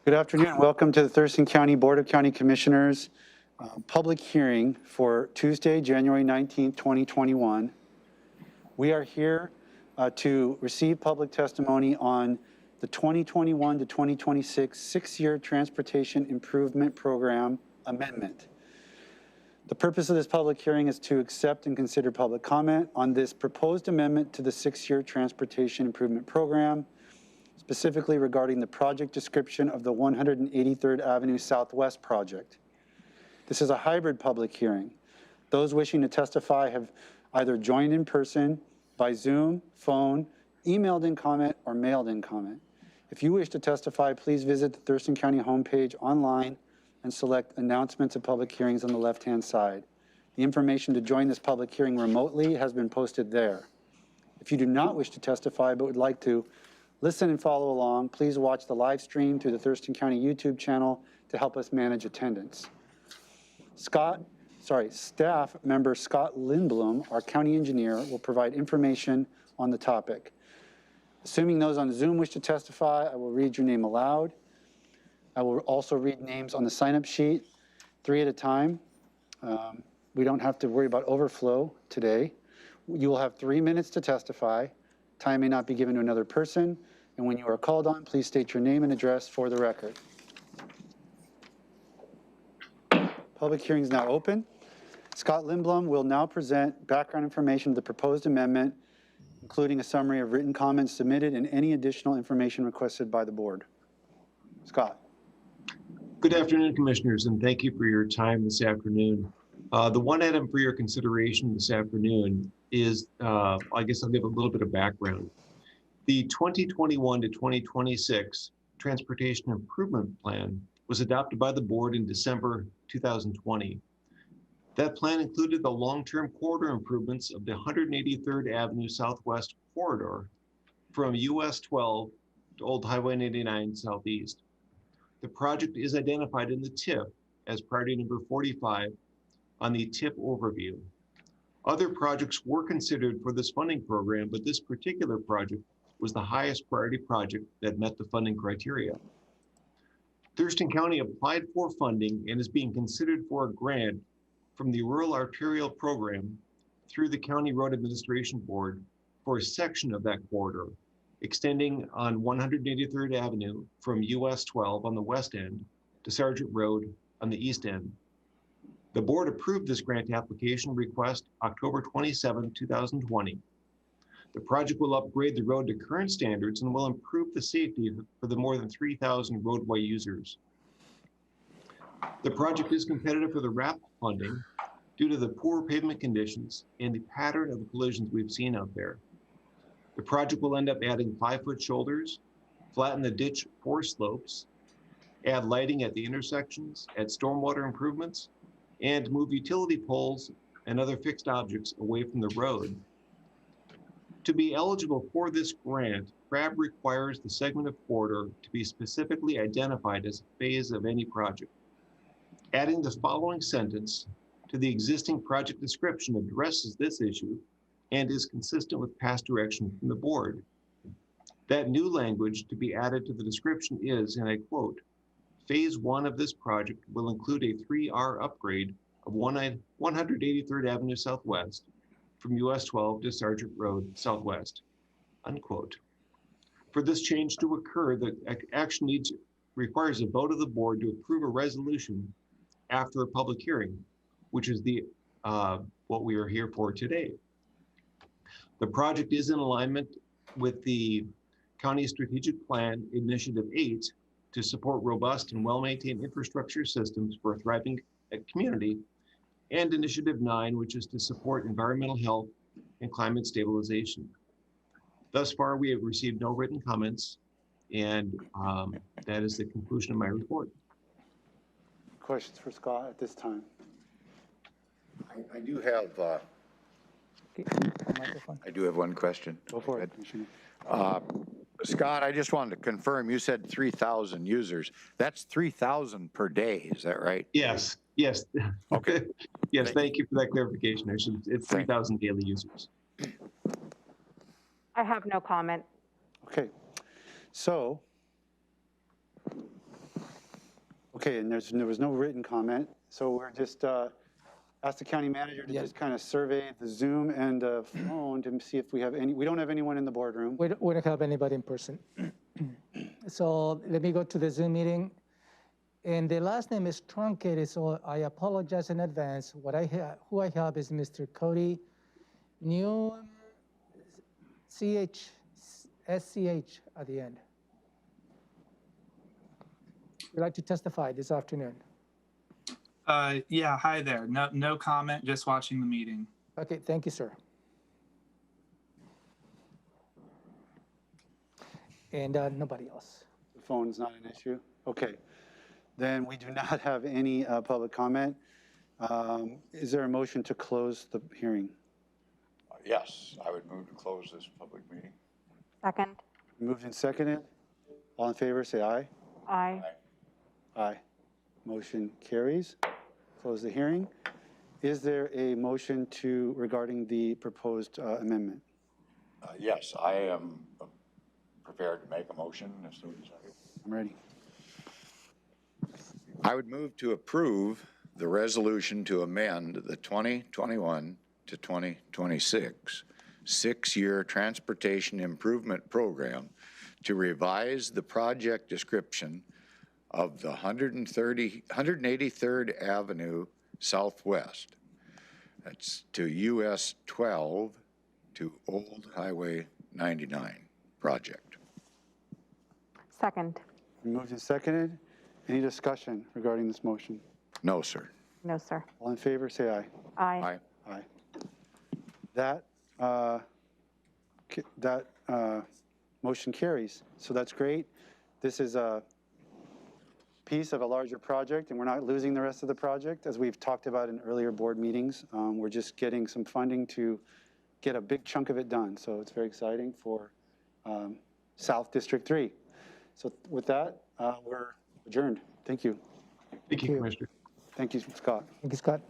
Good afternoon. Welcome to the Thurston County Board of County Commissioners public hearing for Tuesday, January 19th, 2021. We are here to receive public testimony on the 2021 to 2026 six-year Transportation Improvement Program amendment. The purpose of this public hearing is to accept and consider public comment on this proposed amendment to the six-year Transportation Improvement Program, specifically regarding the project description of the 183rd Avenue Southwest project. This is a hybrid public hearing. Those wishing to testify have either joined in person, by Zoom, phone, emailed in comment, or mailed in comment. If you wish to testify, please visit the Thurston County homepage online and select announcements of public hearings on the left-hand side. The information to join this public hearing remotely has been posted there. If you do not wish to testify but would like to listen and follow along, please watch the live stream through the Thurston County YouTube channel to help us manage attendance. Staff member Scott Lindblom, our county engineer, will provide information on the topic. Assuming those on Zoom wish to testify, I will read your name aloud. I will also read names on the sign-up sheet, 3 at a time. We don't have to worry about overflow today. You will have 3 minutes to testify. Time may not be given to another person, and when you are called on, please state your name and address for the record. Public hearing is now open. Scott Lindblom will now present background information of the proposed amendment, including a summary of written comments submitted and any additional information requested by the board. Scott. Good afternoon, Commissioners, and thank you for your time this afternoon. The one item for your consideration this afternoon is, I guess I'll give a little bit of background. The 2021 to 2026 Transportation Improvement Plan was adopted by the board in December 2020. That plan included the long-term corridor improvements of the 183rd Avenue Southwest corridor from US 12 to Old Highway 99 Southeast. The project is identified in the TIP as priority number 45 on the TIP overview. Other projects were considered for this funding program, but this particular project was the highest priority project that met the funding criteria. Thurston County applied for funding and is being considered for a grant from the Rural Arterial Program through the County Road Administration Board for a section of that corridor, extending on 183rd Avenue from US 12 on the west end to Sargent Road on the east end. The board approved this grant application request October 27, 2020. The project will upgrade the road to current standards and will improve the safety for the more than 3,000 roadway users. The project is competitive for the RAP funding due to the poor pavement conditions and the pattern of the collisions we've seen out there. The project will end up adding 5-foot shoulders, flatten the ditch 4 slopes, add lighting at the intersections, add stormwater improvements, and move utility poles and other fixed objects away from the road. To be eligible for this grant, CRAB requires the segment of corridor to be specifically identified as a phase of any project. Adding the following sentence to the existing project description addresses this issue and is consistent with past direction from the board. That new language to be added to the description is, and I quote, phase 1 of this project will include a 3R upgrade of 183rd Avenue Southwest from US 12 to Sargent Road Southwest, unquote. For this change to occur, the action requires a vote of the board to approve a resolution after a public hearing, which is what we are here for today. The project is in alignment with the County Strategic Plan Initiative 8 to support robust and well-maintained infrastructure systems for a thriving community, and Initiative 9, which is to support environmental health and climate stabilization. Thus far, we have received no written comments, and that is the conclusion of my report. Questions for Scott at this time? I do have one question. Go for it. Scott, I just wanted to confirm, you said 3,000 users. That's 3,000 per day, is that right? Yes. Okay. Yes, thank you for that clarification. It's 3,000 daily users. I have no comment. Okay. So Okay, and there was no written comment, so we're just ask the county manager to Yeah. just kind of survey the Zoom and the phone to see if we have any, we don't have anyone in the boardroom. We don't have anybody in person. So let me go to the Zoom meeting. And the last name is truncated, so I apologize in advance. Who I have is Mr. Cody New SCH at the end. Would like to testify this afternoon. Yeah, hi there. No comment, just watching the meeting. Okay, thank you, sir. And nobody else. The phone's not an issue? Okay. Then we do not have any public comment. Is there a motion to close the hearing? Yes, I would move to close this public meeting. Second. Moved and seconded. All in favor, say aye. Aye. Aye. Motion carries. Close the hearing. Is there a motion regarding the proposed amendment? Yes, I am prepared to make a motion as soon as I'm ready. I would move to approve the resolution to amend the 2021 to 2026 six-year transportation improvement program to revise the project description of the 183rd Avenue Southwest. That's to US 12 to Old Highway 99 project. Second. Moved and seconded. Any discussion regarding this motion? No, sir. No, sir. All in favor, say aye. Aye. Aye. Aye. That motion carries. So that's great. This is a piece of a larger project, and we're not losing the rest of the project. As we've talked about in earlier board meetings, we're just getting some funding to get a big chunk of it done. So it's very exciting for South District 3. So with that, we're adjourned. Thank you. Thank you, Commissioner. Thank you, Scott. Thank you, Scott.